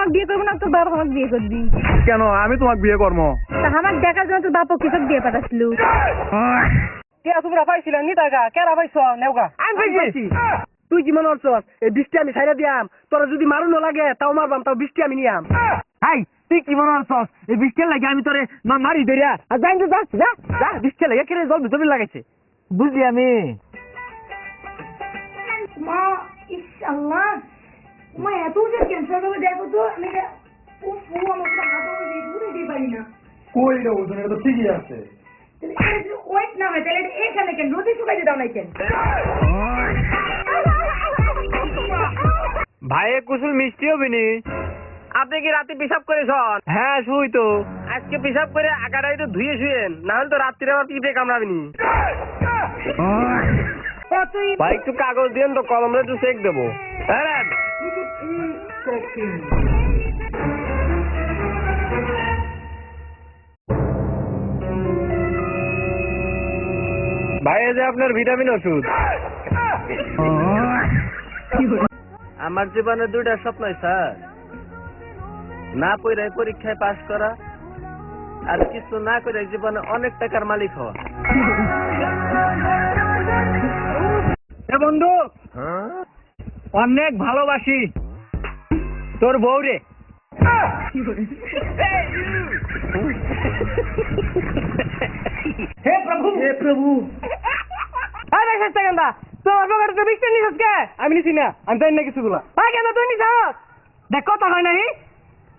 আমাকে বিয়ে করবো না, তোর বাবা আমাকে বিয়ে করবি। কেন আমি তোমাকে বিয়ে করবো? তা আমাকে দেখার জন্য তোর বাবা কৃষক বিয়ে পাঠাচ্ছিল। কে তোমরা পাইছিলেন নি টাকা কেরা পাইছ নেওগা? আমি পাইছি। তুই কি মনে করছস এই বৃষ্টি আমি ছাইরা দিয়াম? তোরা যদি মারুনো লাগে তাও মারবাম, তাও বৃষ্টি আমি নিয়াম। হাই তুই কি মনে করছস এই বৃষ্টির লাগে আমি তোরে মারি ধরিয়া আর যাই তো যা যা বৃষ্টি লাগে কেন জল ভিতরে লাগাইছে বুঝলি আমি। মা ইনশাআল্লাহ মা এত যে ক্যান্সার হবে দেখো তো আমি ও আমার হাতে দিয়ে দূরে দিয়ে পারি না। কই রে ওজন এটা তো ঠিকই আছে। ওয়েট না হয় তাহলে এখানে কেন রোদে শুকাইতে দাও না কেন? ভাইয়ে কুসুল মিষ্টি হবে নি? আপনি কি রাতে পেশাব করেছেন? হ্যাঁ শুই তো। আজকে পেশাব করে আগাটাই তো ধুয়ে শুয়েন, না হলে তো রাত্রিরে আবার পিঁপড়ে কামড়াবেনি। ভাই একটু কাগজ দিন তো, কলম একটু চেক দেবো। ভাই এই যে আপনার ভিটামিন ওষুধ। আমার জীবনে দুইটা স্বপ্নই স্যার, না পড়ে পরীক্ষায় পাশ করা আর কিছু না করে জীবনে অনেক টাকার মালিক হওয়া। বন্ধু অনেক ভালোবাসি তোর বউরে। হে প্রভু হে প্রভু। আরে সেকেন্ডা তোমার পকেটে তো বিস্কুট নিছিস কে? আমি নিছি না, আমি জানি না কিছুগুলা। ভাই কেন তুই নিছস? দেখ কথা হয় নাই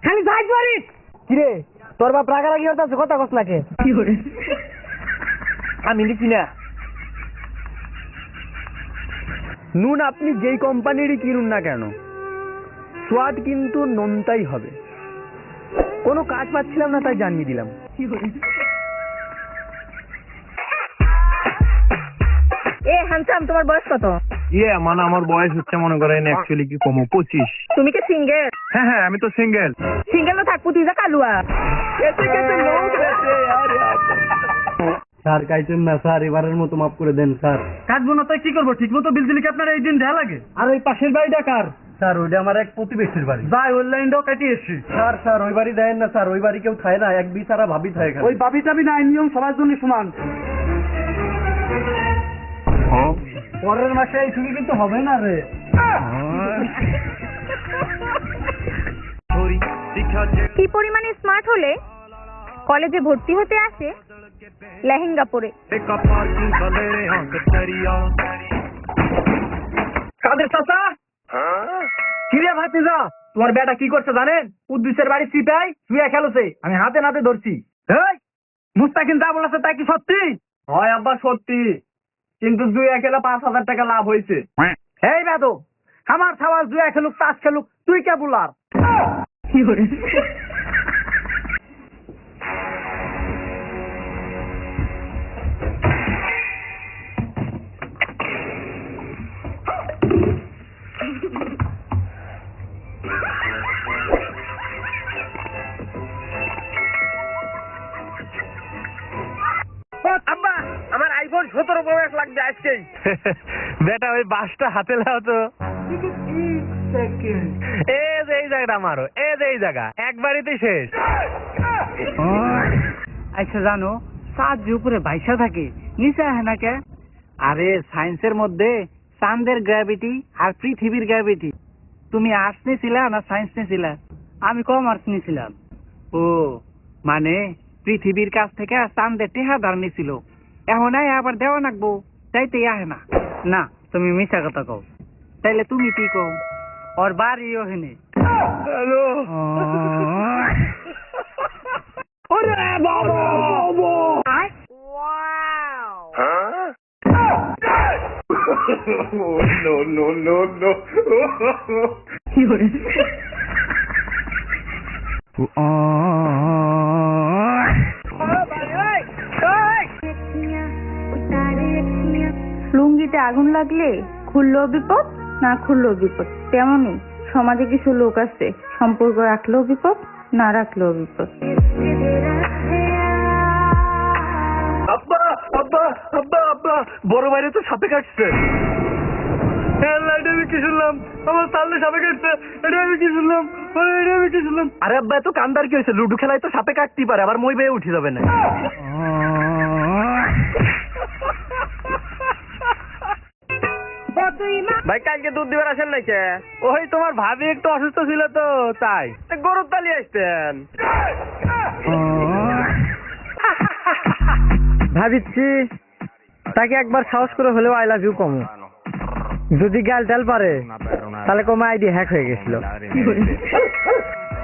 খালি যাই পারিস কিরে? তোর বাপ রাগারাগি হতাছে, কথা কস না কে? আমি নিছি না। নুন আপনি যেই কোম্পানিরই কিনুন না কেন স্বাদ কিন্তু নোনতাই হবে। কোনো কাজ পাচ্ছিলাম না তাই জানিয়ে দিলাম। এ হ্যান্ডসাম তোমার বয়স কত? মানে আমার বয়স হচ্ছে মনে করেন অ্যাকচুয়ালি কি কম 25। তুমি কি সিঙ্গেল? হ্যাঁ আমি তো সিঙ্গেল। সিঙ্গেল তো থাকবো তুই যা কালুয়া। স্যার কাইছেন না স্যার, এবারের মতো মাফ করে দেন স্যার। কাটবো না তাই কি করবো? ঠিক মতো বিল দিলে কি আপনার এই দিন দেয়া লাগে? আর ওই পাশের বাড়িটা কার? স্যার ওইটা আমার এক প্রতিবেশীর বাড়ি। যাই ওই লাইনটাও কাটিয়ে এসছি। স্যার ওই বাড়ি দেয় না স্যার, ওই বাড়ি কেউ খায় না, এক বিচারা ভাবি থাকে। ওই ভাবি টাবি না, নিয়ম সবার জন্য সমান। পরের মাসে এই ছুটি কিন্তু হবে না রে। কি পরিমাণে স্মার্ট হলে কলেজে ভর্তি হতে আসে লেহেঙ্গা পরে। কাদের চাচা? কিরে ভাতিজা, তোমার বেটা কি করছে জানেন? উদ্দিসের বাড়ি চিপাই শুয়ে খেলছে, আমি হাতে নাতে ধরছি। এই মুস্তাকিন যা বলেছে তাই কি সত্যি? হয় আব্বা সত্যি, কিন্তু জুয়া খেলে 5,000 টাকা লাভ হয়েছে। এই বেদো, আমার ছাওয়াল জুয়া খেলুক তাস খেলুক, তুই কে বুলার? আব্বা আমার আইফোন 17 প্রো ম্যাক্স লাগবে আজকেই। বেটা ওই বাসটা হাতে লাও তো। এই জায়গাটা মারো, এই জায়গা একবারই শেষ। আচ্ছা জানো চাঁদ যে উপরে ভাইসা থাকে নিচে আসে না কে? আরে সায়েন্সের মধ্যে চাঁদের গ্র্যাভিটি আর পৃথিবীর গ্র্যাভিটি। তুমি আর্টস নিয়েছিলা না সায়েন্স নিয়েছিলা? আমি কমার্স নিয়েছিলাম। ও মানে পৃথিবীর কাছ থেকে চাঁদের টেহাদার নিছিল, এখন আবার দেওয়া নাকবো, তাইতে আহে না। না তুমি মিশা কথা কও, তাইলে তুমি কি কও? ওর বাড়ি ওখানে। হ্যালো ওরে বাবা no. লুঙ্গিতে আগুন লাগলে খুললেও বিপদ, না খুললেও বিপদ। তেমনই সমাজে কিছু লোক আছে, সম্পর্ক রাখলেও বিপদ, না রাখলেও বিপদ। আব্বা বড় বাইরে তো সাপে কাটছে। কি শুনলাম? আমার সামনে সাপে কাটছে, এটা আমি কি শুনলাম? এটা আমি কি শুনলাম? আরে আব্বা এত কান্দার কি হয়েছে? লুডো খেলায় তো সাপে কাটতেই পারে, আবার মই বেয়ে উঠে যাবে না। ভাই কালকে দুধ দিবার আসেন নাই কে? ওই তোমার ভাবি একটু অসুস্থ ছিল তো তাই। গরুর তালি আসতেন। ভাবিচ্ছি তাকে একবার সাহস করে হলেও আই লাভ ইউ কম, যদি গাল টাল পারে তাহলে কম আইডি হ্যাক হয়ে গেছিল।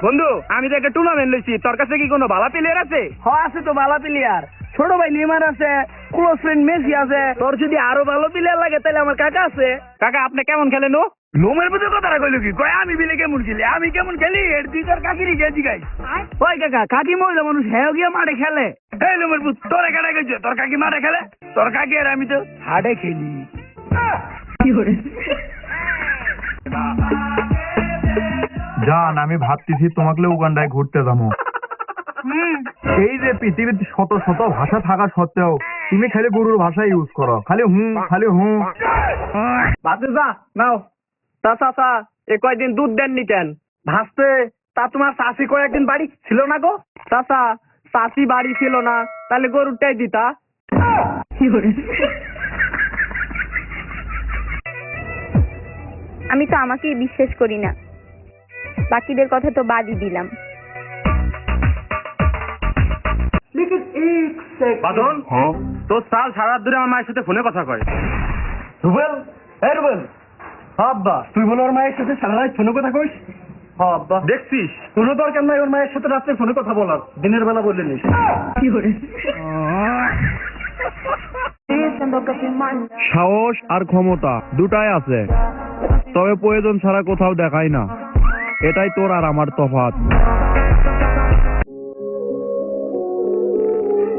বন্ধু আমি তো একটা টুর্নামেন্ট লইছি, তোর কাছে কি কোনো ভালো প্লেয়ার আছে? হ্যাঁ আছে তো ভালো প্লেয়ার, ছোট ভাই নেইমার আছে, ক্লোজ ফ্রেন্ড মেসি আছে। তোর যদি আরো ভালো প্লেয়ার লাগে তাহলে আমার কাকা আছে। কাকা আপনি কেমন খেলেন? ও লোমের মধ্যে কথাটা কইলো কি কয়? আমি বিলে কেমন খেলি, আমি কেমন খেলি এর তুই তোর কাকিরই গেছি গাই। ওই কাকা কাকি মহিলা মানুষ হ্যাঁ গিয়ে মাঠে খেলে। এই লোমের পুত তোর এখানে গেছে, তোর কাকি মাঠে খেলে, তোর কাকি আর আমি তো হাটে খেলি। জান আমি ভাবতেছি তোমাকে উগান্ডায় ঘুরতে যাবো। এই যে পৃথিবীতে শত শত ভাষা থাকা সত্ত্বেও তুমি খালি গরুর ভাষা ইউজ করো, খালি খালি ভাবতে যা নাও। তা চাচা এ কয়দিন দুধ দেননি কেন? ভাসতে তা তোমার চাষি কয়েকদিন বাড়ি ছিল না গো? চাচা চাষি বাড়ি ছিল না তাহলে গরুরটাই দিতা। আমি তো আমাকেই বিশ্বাস করি না, বাকিদের কথা তো বাদই দিলাম। বাদন তোর সাল সারা দূরে আমার মায়ের সাথে ফোনে কথা কয়। রুবেল, এই রুবেল। আব্বা তুই বলো ওর মায়ের সাথে সারা রাত ফোনে কথা কইস? আব্বা দেখছিস কোনো দরকার নাই ওর মায়ের সাথে রাত্রে ফোনে কথা বলার, দিনের বেলা বললে নিস। সাহস আর ক্ষমতা দুটাই আছে, তবে প্রয়োজন ছাড়া কোথাও দেখাই না। এটাই তোর আর আমার তফাৎ।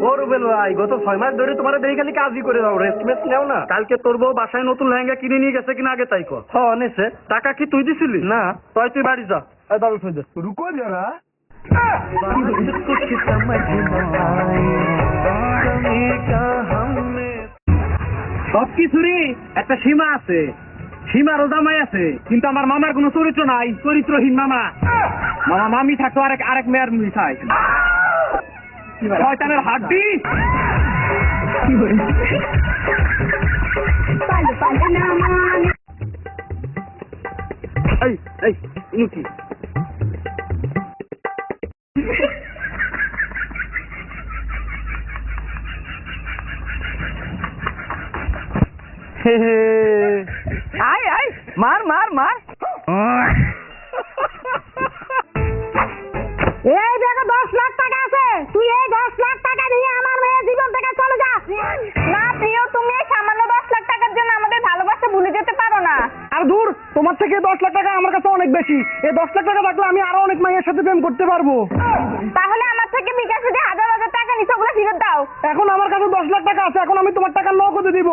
ও রুবেল ভাই, গত 6 মাস ধরে তোমার দেখে খালি কাজই করে দাও, রেস্ট মেস্ট নেও না। কালকে তোর বউ বাসায় নতুন লেহেঙ্গা কিনে নিয়ে গেছে কিনা আগে তাই কর। হ্যাঁ নেছে। টাকা কি তুই দিছিলি? না। তুই বাড়ি যা। দাদু তুই দে। রুকো যারা। সব কিছুরই একটা সীমা আছে, সীমারও জামাই আছে, কিন্তু আমার মামার কোনো চরিত্র নাই, চরিত্রহীন মামা। মামা মামি থাকতো আরেক মেয়ের মিঠাই শয়তানের হাড্ডি। এই এই ইনুকি আয় আয় মার মার মার। এই দেখো 10 লাখ টাকা আছে, তুই এই 10 লাখ টাকা দিয়ে আমার মেয়ের জীবন থেকে চলে যা। না প্রিয়, তুমি এই সামান্য 10 লাখ টাকার জন্য আমাদের ভালোবাসা ভুলে যেতে পারো না। আর দূর, তোমার থেকে 10 লাখ টাকা আমার কাছে অনেক বেশি। এই 10 লাখ টাকা থাকলে আমি আরো অনেক মায়ের সাথে প্রেম করতে পারবো। তাহলে আমার থেকে বিকাশে যে হাজার হাজার টাকা নিছো ওগুলো ফেরত দাও। এখন আমার কাছে 10 লাখ টাকা আছে, এখন আমি তোমার টাকা নগদে দিব।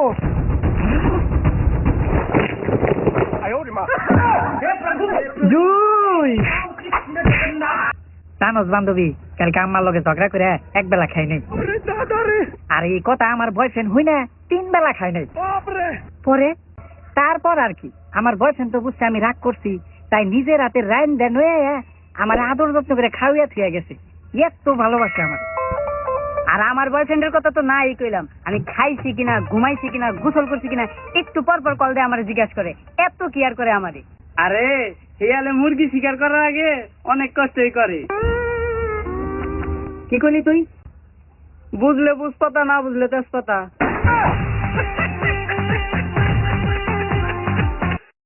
জুই জানোস বান্ধবী, কালকে আমার লগে ঝগড়া করে এক বেলা খাই নাই। আর এই কথা আমার বয়ফ্রেন্ড হই না 3 বেলা খাই নাই। পরে তারপর আর কি, আমার বয়ফ্রেন্ড তো বুঝছে আমি রাগ করছি, তাই নিজের হাতে রাইন দেন হয়ে আমার আদর যত্ন করে খাওয়াইয়া থুয়ে গেছে। এত ভালোবাসে আমার। আর আমার বয়ফ্রেন্ডের কথা তো নাই কইলাম, আমি খাইছি কিনা, ঘুমাইছি কিনা, গোসল করছি কিনা একটু পর পর কল দিয়ে আমার জিজ্ঞাসা করে, এত কেয়ার করে আমারে। আরে হেয়ালে মুরগি শিকার করার আগে অনেক কষ্টই করে। কি করলি তুই? বুঝলে বুঝপাতা, না বুঝলে তেজপাতা।